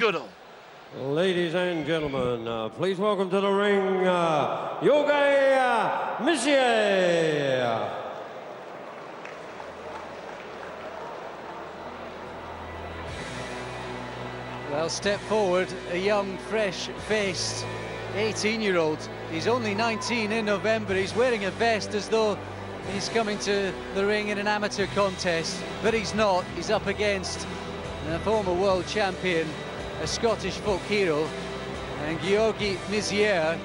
Goodall. Ladies and gentlemen, please welcome to the ring, Gyorgy Mizsei. Well, step forward, a young, fresh-faced 18-year-old. He's only 19 in November. He's wearing a vest as though he's coming to the ring in an amateur contest, but he's not. He's up against a former world champion, a Scottish folk hero, and Gyorgy Mizsei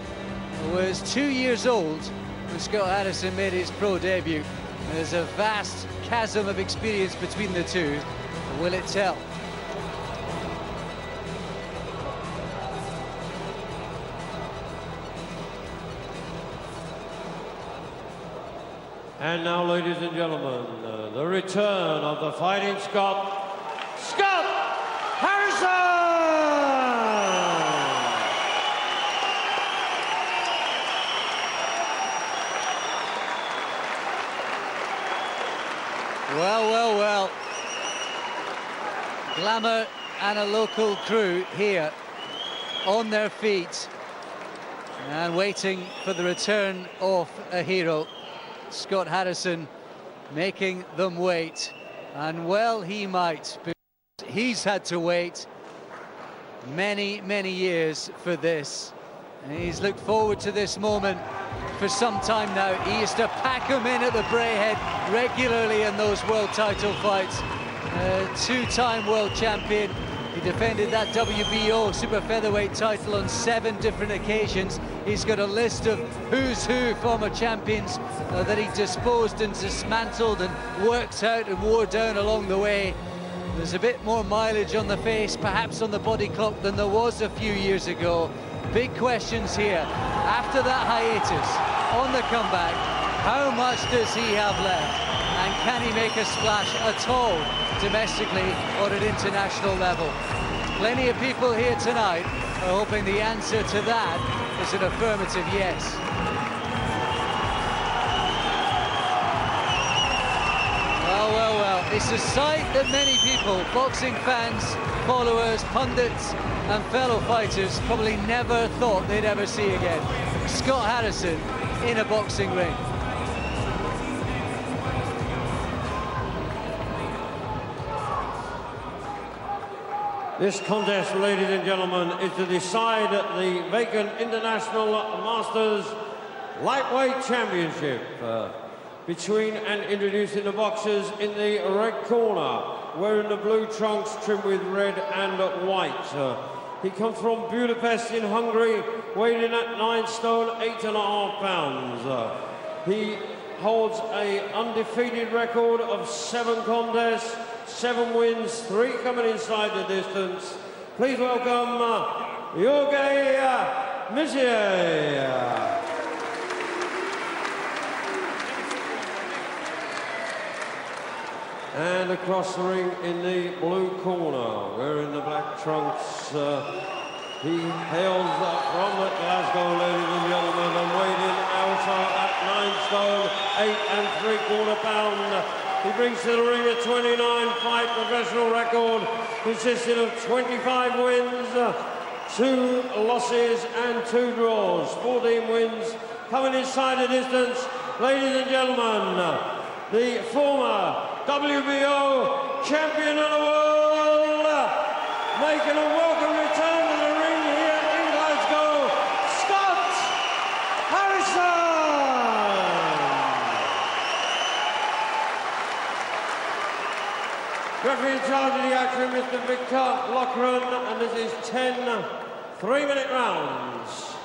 was 2 years old when Scott Harrison made his pro debut. There's a vast chasm of experience between the two. Will it tell? And now, ladies and gentlemen, the return of the fighting Scot, Scott Harrison! Well. Glamour and a local crew here on their feet and waiting for the return of a hero. Scott Harrison making them wait, and well he might, because he's had to wait many years for this, and he's looked forward to this moment for some time now. He used to pack him in at the Brayhead regularly in those world title fights. Two-time world champion. He defended that WBO super featherweight title on 7 different occasions. He's got a list of who's who former champions that he disposed and dismantled and worked out and wore down along the way. There's a bit more mileage on the face, perhaps on the body clock, than there was a few years ago. Big questions here. After that hiatus, on the comeback, how much does he have left? And can he make a splash at all, domestically or at international level? Plenty of people here tonight are hoping the answer to that is an affirmative yes. Well, it's a sight that many people, boxing fans, followers, pundits and fellow fighters probably never thought they'd ever see again. Scott Harrison in a boxing ring. This contest, ladies and gentlemen, is to decide the vacant International Masters Lightweight Championship between and introducing the boxers in the red corner, wearing the blue trunks trimmed with red and white. He comes from Budapest in Hungary, weighing in at 9 stone, 8.5 pounds. He holds an undefeated record of 7 contests, 7 wins, 3 coming inside the distance. Please welcome Gyorgy Mizsei. And across the ring in the blue corner, wearing the black trunks, he hails from Glasgow, ladies and gentlemen, and weighed in out at 9 stone, 8.75 pounds. He brings to the ring a 29-fight professional record consisting of 25 wins, 2 losses and 2 draws, 14 wins. Coming inside the distance, ladies and gentlemen, the former WBO champion of the world, making a welcome return to the ring here in Glasgow, Scott Harrison! Referee in charge of the action, Mr. Victor Loughran, and this is 10 3-minute rounds.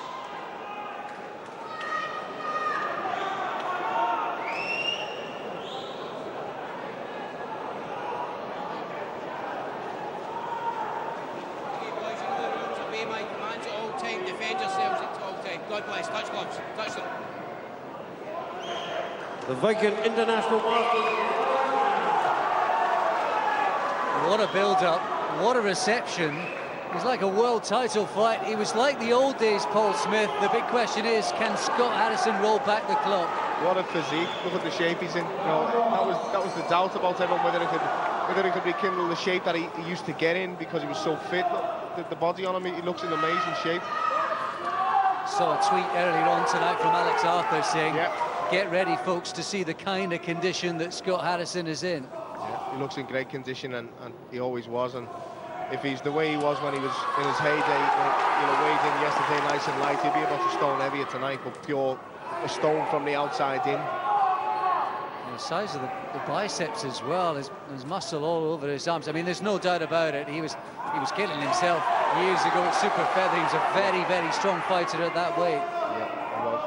My commands at all time, defend yourselves at all time. God bless, touch gloves, touch them. The vacant International Masters. What a build-up, what a reception. It was like a world title fight. It was like the old days, Paul Smith. The big question is, can Scott Harrison roll back the clock? What a physique, look at the shape he's in. You know, that was the doubt about everyone, whether it could rekindle the shape that he used to get in because he was so fit. Look, the body on him. He looks in amazing shape. Saw a tweet earlier on tonight from Alex Arthur saying, Yeah. get ready, folks, to see the kind of condition that Scott Harrison is in. Yeah, he looks in great condition, and he always was. And if he's the way he was when he was in his heyday, weighed in yesterday nice and light, he'd be about a stone heavier tonight, but pure a stone from the outside in. The size of the biceps as well, his muscle all over his arms. I mean, there's no doubt about it. He was killing himself years ago at super feather. He was a very, very strong fighter at that weight. Yeah, he was.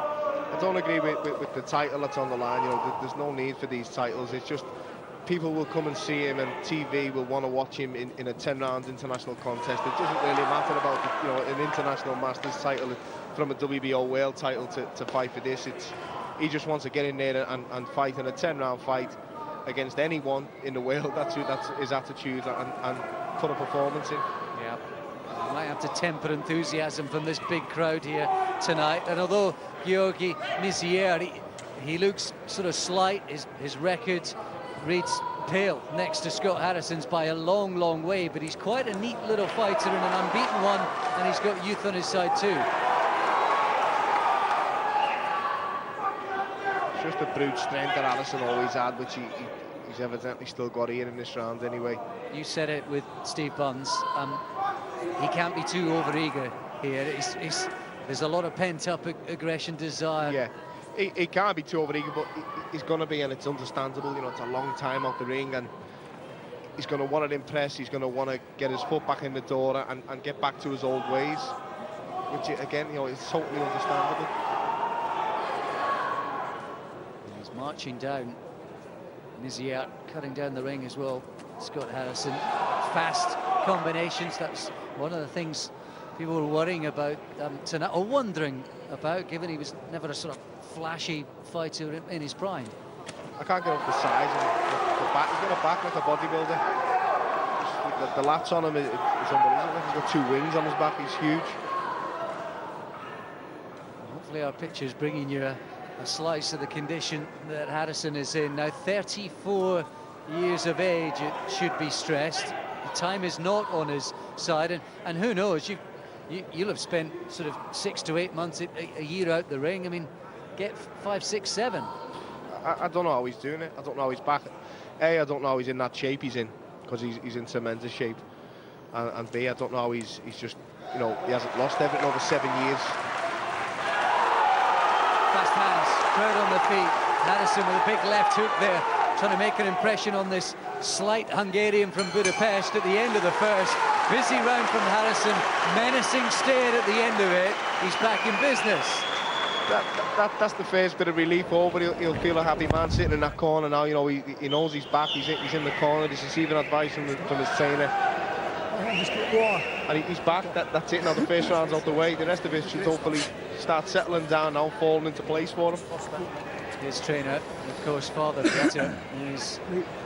I don't agree with the title that's on the line. There's no need for these titles. It's just people will come and see him, and TV will want to watch him in a 10-round international contest. It doesn't really matter about an international masters title from a WBO world title to fight for this. He just wants to get in there and fight in a 10-round fight against anyone in the world. That's his attitude, and put a performance in. Yeah, you might have to temper enthusiasm from this big crowd here tonight. And although Gyorgy Mizsei, he looks sort of slight, his record reads pale next to Scott Harrison's by a long, long way, but he's quite a neat little fighter and an unbeaten one, and he's got youth on his side too. Just the brute strength that Harrison always had, which he's evidently still got here in this round anyway. You said it with Steve Buns. He can't be too overeager here. There's a lot of pent-up aggression, desire. Yeah, he can't be too overeager, but he's going to be, and it's understandable. It's a long time out the ring, and he's going to want to impress. He's going to want to get his foot back in the door and get back to his old ways, which again, is totally understandable. Marching down, Mizsei cutting down the ring as well. Scott Harrison, fast combinations. That's one of the things people were worrying about tonight, or wondering about, given he was never a sort of flashy fighter in his prime. I can't get off the size and the back. He's got a back like a bodybuilder. The lats on him is unbelievable. He's got two wings on his back. He's huge. Hopefully our picture's bringing you a slice of the condition that Harrison is in. Now 34 years of age, it should be stressed. The time is not on his side, and who knows, you'll have spent sort of 6 to 8 months, a year out the ring. I mean, get 5, 6, 7. I don't know how he's doing it. I don't know how he's back. A, I don't know how he's in that shape he's in, because he's in tremendous shape. And B, I don't know how he's just, he hasn't lost everything over 7 years. Fast hands, crowd on the feet. Harrison with a big left hook there, trying to make an impression on this slight Hungarian from Budapest at the end of the first. Busy round from Harrison, menacing stare at the end of it. He's back in business. That's the first bit of relief over. He'll feel a happy man sitting in that corner now. He knows he's back. He's in the corner. He's receiving advice from his trainer. And he's back. That's it now. The first round's out the way. The rest of it should hopefully start settling down now, falling into place for him. His trainer, of course, Father Peter, he's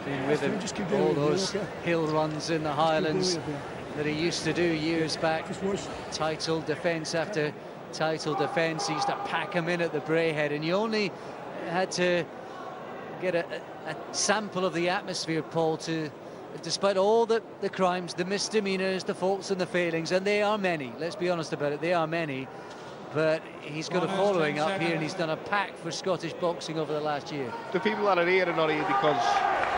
been with him all those hill runs in the Highlands that he used to do years back. Title defence after title defence. He used to pack him in at the Brayhead, and you only had to get a sample of the atmosphere, Paul, despite all the crimes, the misdemeanors, the faults and the failings, and they are many, let's be honest about it, they are many, but he's got a following up here, and he's done a pack for Scottish boxing over the last year. The people that are here are not here because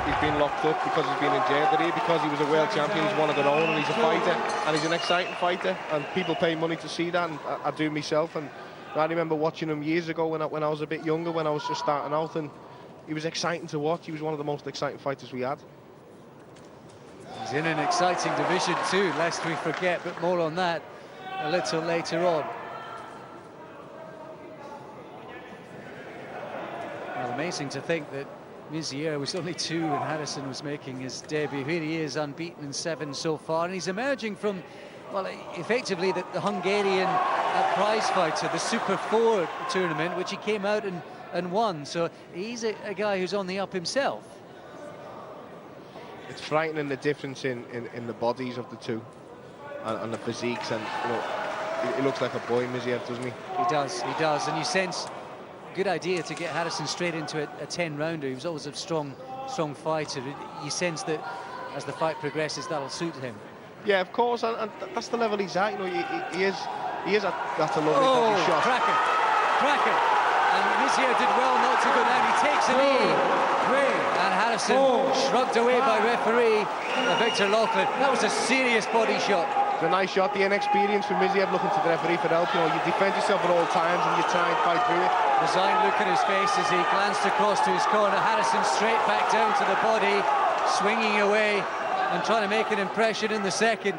he's been locked up, because he's been in jail. They're here because he was a world champion, he's one of their own, and he's a fighter, and he's an exciting fighter, and people pay money to see that, and I do myself. And I remember watching him years ago when I was a bit younger, when I was just starting out, and he was exciting to watch. He was one of the most exciting fighters we had. He's in an exciting division too, lest we forget, but more on that a little later on. Well, amazing to think that Mizsei was only 2 and Harrison was making his debut. Here he is, unbeaten in 7 so far, and he's emerging from, well, effectively the Hungarian prize fighter, the Super 4 tournament, which he came out and won. So he's a guy who's on the up himself. It's frightening, the difference in the bodies of the two and the physiques, and he looks like a boy, Mizsei, doesn't he? He does, and you sense good idea to get Harrison straight into a 10-rounder. He was always a strong fighter. You sense that as the fight progresses, that'll suit him. Yeah, of course, and that's the level he's at. You know, he is that's a lovely body shot. Cracker. And Mizsei did well not to go down. He takes a knee. And Harrison shrugged away by referee Victor Loughlin. That was a serious body shot. It's a nice shot. The inexperience from Mizsei looking to the referee for help. You know, you defend yourself at all times and you try and fight through it. Resigned look in his face as he glanced across to his corner. Harrison straight back down to the body, swinging away and trying to make an impression in the second.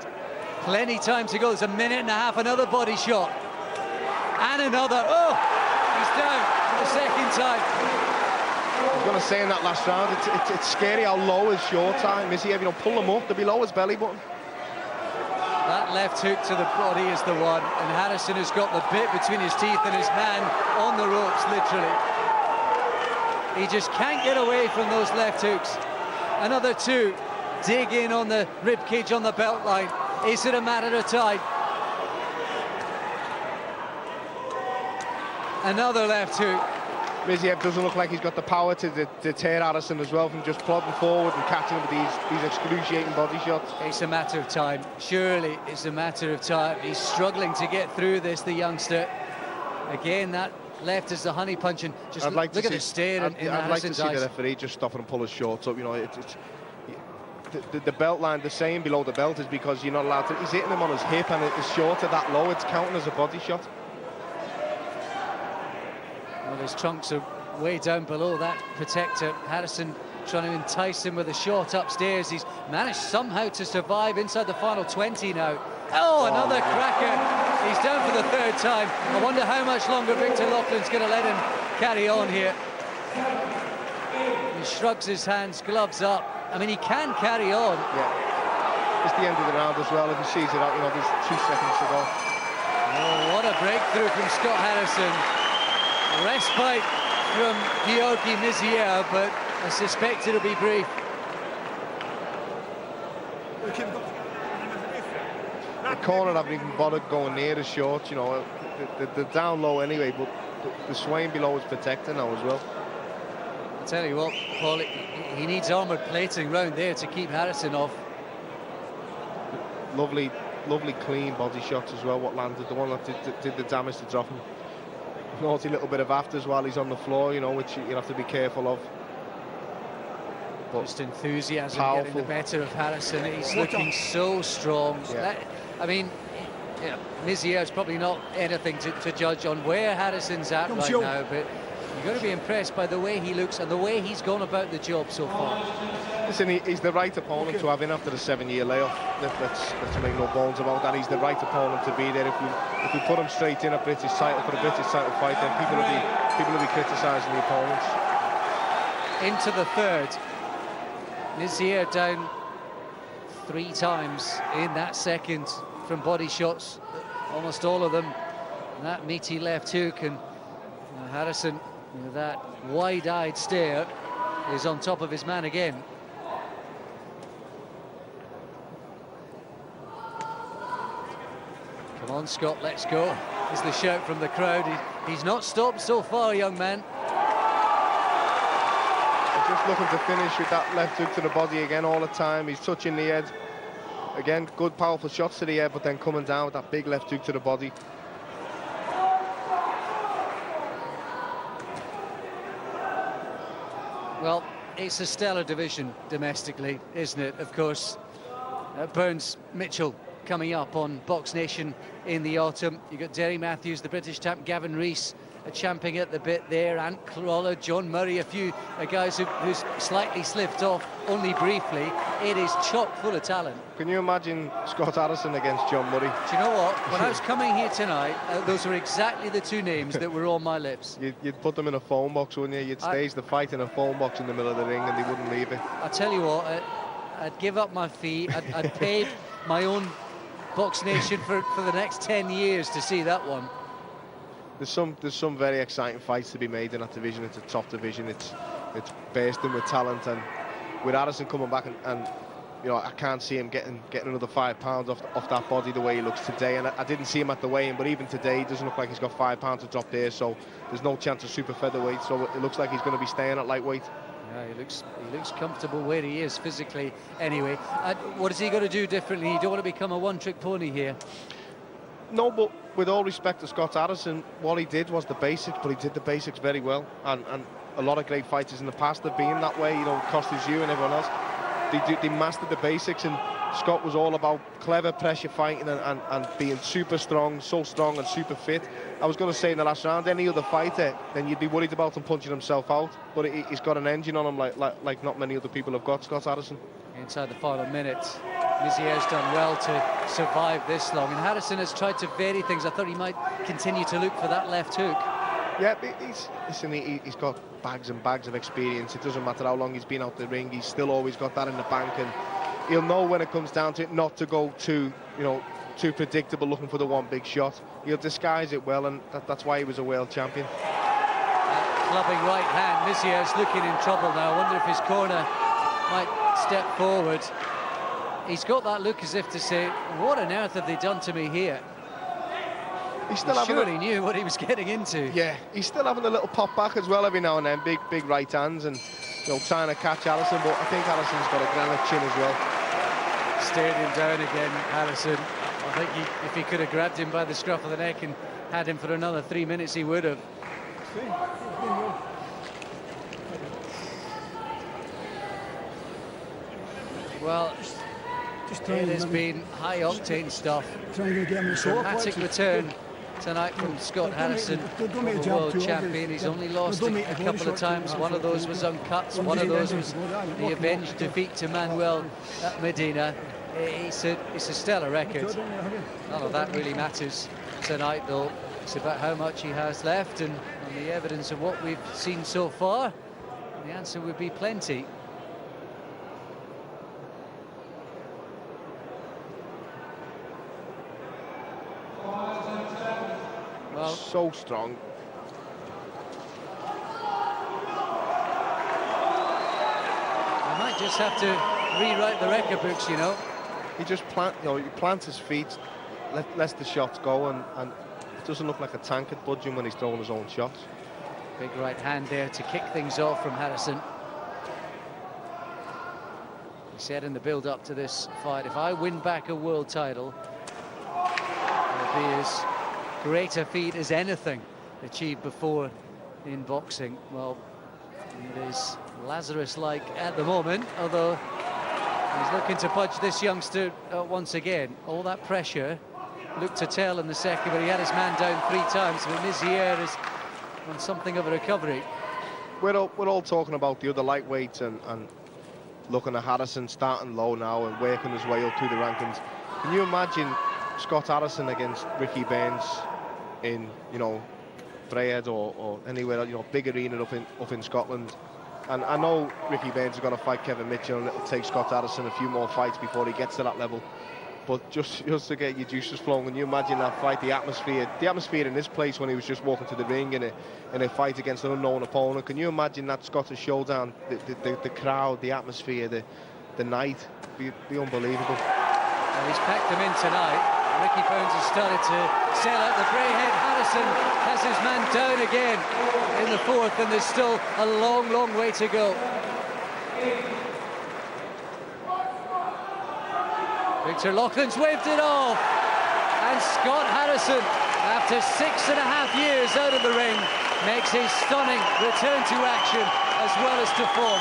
Plenty time to go. There's a minute and a half. Another body shot. And another. Oh, he's down for the second time. I was going to say in that last round, it's scary how low his short time is. You know, pull him up, they'll be low his belly button. That left hook to the body is the one, and Harrison has got the bit between his teeth and his man on the ropes, literally. He just can't get away from those left hooks. Another two. Dig in on the ribcage on the belt line. Is it a matter of time? Another left hook. Mizsei doesn't look like he's got the power to deter Harrison as well from just plodding forward and catching him with these excruciating body shots. It's a matter of time. Surely it's a matter of time. He's struggling to get through this, the youngster. Again, that left is the honey punch, and just look at the stare in I'd like to see eyes. the referee just stop and pull his shorts up. You know, the belt line, the saying below the belt is because you're not allowed to. He's hitting him on his hip, and his shorts are that low. It's counting as a body shot. Well, his trunks are way down below that protector. Harrison trying to entice him with a shot upstairs. He's managed somehow to survive inside the final 20 now. Oh, another cracker. He's down for the third time. I wonder how much longer Victor Loughlin's going to let him carry on here. He shrugs his hands, gloves up. I mean, he can carry on. Yeah. It's the end of the round as well. If he sees it out, you know, there's 2 seconds to go. Oh, what a breakthrough from Scott Harrison. Respite from Gyorgy Mizsei, but I suspect it'll be brief. The corner haven't even bothered going near his shorts, you know. They're down low anyway, but the swaying below is protecting now as well. I'll tell you what, Paul, he needs armoured plating round there to keep Harrison off. Lovely clean body shots as well, what landed. The one that did the damage to drop him. Naughty little bit of afters while he's on the floor, you know, which you'll have to be careful of. But just enthusiasm powerful. Getting the better of Harrison. He's looking so strong. Yeah. I mean, yeah, Mizsei is probably not anything to judge on where Harrison's at right now, but you've got to be impressed by the way he looks and the way he's gone about the job so far. Listen, he's the right opponent to have in after the 7-year layoff. Let's make no bones about that. He's the right opponent to be there. If we put him straight in a British title for a British title fight, then people will be criticising the opponents. Into the third. Mizsei down 3 times in that second from body shots, almost all of them. And that meaty left hook, and Harrison, with that wide-eyed stare, is on top of his man again. Come on, Scott, let's go, is the shout from the crowd. He's not stopped so far, young man. Just looking to finish with that left hook to the body again all the time. He's touching the head. Again, good powerful shots to the head, but then coming down with that big left hook to the body. Well, it's a stellar division domestically, isn't it? Of course, Burns Mitchell coming up on Box Nation in the autumn. You've got Derry Matthews, the British champ, Gavin Rees champing at the bit there, Ant Crawler, John Murray, a few guys who's slightly slipped off only briefly. It is chock full of talent. Can you imagine Scott Harrison against John Murray? Do you know what? When I was coming here tonight, those were exactly the 2 names that were on my lips. You'd put them in a phone box, wouldn't you? You'd stage the fight in a phone box in the middle of the ring and they wouldn't leave it. I tell you what, I'd give up my fee. I'd pay my own Box Nation for the next 10 years to see that one. There's some very exciting fights to be made in that division. It's a top division. It's bursting with talent, and with Harrison coming back and you know, I can't see him getting another 5 pounds off that body the way he looks today. And I didn't see him at the weigh-in, but even today he doesn't look like he's got 5 pounds to drop there. So there's no chance of super featherweight. So it looks like he's going to be staying at lightweight. Yeah, he looks comfortable where he is physically anyway. What is he going to do differently? You don't want to become a one-trick pony here. No, but with all respect to Scott Harrison, what he did was the basics, but he did the basics very well. And a lot of great fighters in the past have been that way, you know, Costas you and everyone else. They mastered the basics, and Scott was all about clever pressure fighting and being super strong, so strong and super fit. I was going to say in the last round, any other fighter, then you'd be worried about him punching himself out. But he's got an engine on him like not many other people have got, Scott Harrison. Inside the final minute, Mizsei has done well to survive this long. And Harrison has tried to vary things. I thought he might continue to look for that left hook. Yeah, he's got bags and bags of experience. It doesn't matter how long he's been out the ring, he's still always got that in the bank, and he'll know when it comes down to it not to go too predictable, looking for the one big shot. He'll disguise it well, and that's why he was a world champion. Clubbing right hand. Mizsei is looking in trouble now. I wonder if his corner might step forward. He's got that look as if to say, what on earth have they done to me here? He surely knew what he was getting into. Yeah, he's still having a little pop back as well every now and then, big right hands, and trying to catch Harrison, but I think Harrison's got a granite chin as well. Stared him down again, Harrison. I think if he could have grabbed him by the scruff of the neck and had him for another 3 minutes, he would have. Well, it has been high-octane stuff. Dramatic return tonight from Scott Harrison, the world champion. He's only lost a couple of times. One of those was uncut. One of those was the avenged defeat to Manuel Medina. It's a stellar record. None of that really matters tonight, though. It's about how much he has left, and on the evidence of what we've seen so far, the answer would be plenty. Well, so strong. I might just have to rewrite the record books, you know. He just plants his feet, lets the shots go, and it doesn't look like a tank at budging when he's throwing his own shots. Big right hand there to kick things off from Harrison. He said in the build-up to this fight, if I win back a world title, it'll be as great a feat as anything achieved before in boxing. Well, it is Lazarus-like at the moment, although he's looking to budge this youngster once again. All that pressure looked to tell in the second, but he had his man down 3 times. But Mizsei is on something of a recovery. We're all talking about the other lightweights and looking at Harrison starting low now and working his way up through the rankings. Can you imagine Scott Harrison against Ricky Burns in, Braehead or anywhere, big arena up in Scotland? And I know Ricky Burns is going to fight Kevin Mitchell, and it'll take Scott Harrison a few more fights before he gets to that level. But just to get your juices flowing, can you imagine that fight, the atmosphere in this place when he was just walking to the ring in a fight against an unknown opponent? Can you imagine that Scottish showdown, the crowd, the atmosphere, the night? Be unbelievable. Well, he's packed them in tonight. Ricky Burns has started to sell out the Braehead. Harrison has his man down again in the 4th, and there's still a long, long way to go. Victor Loughlin's waved it off, and Scott Harrison, after 6.5 years out of the ring, makes a stunning return to action as well as to form.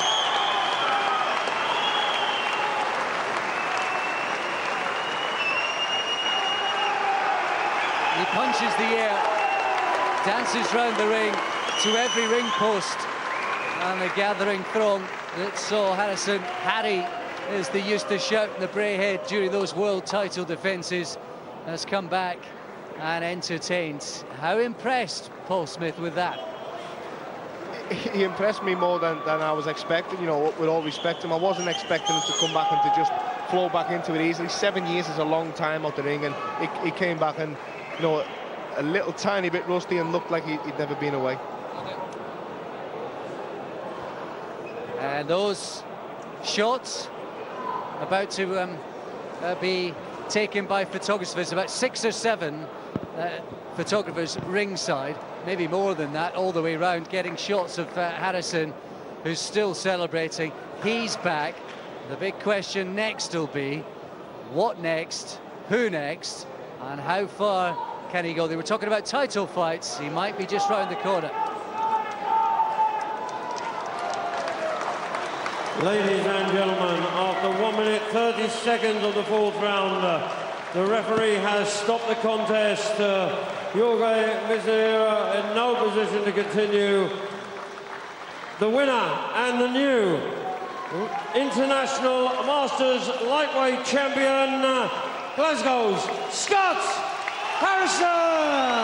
He punches the air, dances round the ring to every ring post, and the gathering throng that saw Harrison harry, as they used to shout in the Braehead during those world title defences, has come back and entertained. How impressed, Paul Smith, with that? He impressed me more than I was expecting, with all respect to him. I wasn't expecting him to come back and to just flow back into it easily. 7 years is a long time out the ring, and he came back and, a little tiny bit rusty and looked like he'd never been away. And those shots about to be taken by photographers, about 6 or 7 photographers ringside, maybe more than that, all the way round, getting shots of Harrison who's still celebrating. He's back. The big question next will be, what next, who next, and how far can he go? They were talking about title fights. He might be just round the corner. Ladies and gentlemen, after 1 minute 30 seconds of the fourth round, the referee has stopped the contest. Gyorgy Mizsei in no position to continue. The winner and the new International Masters Lightweight Champion, Glasgow's Scott Harrison!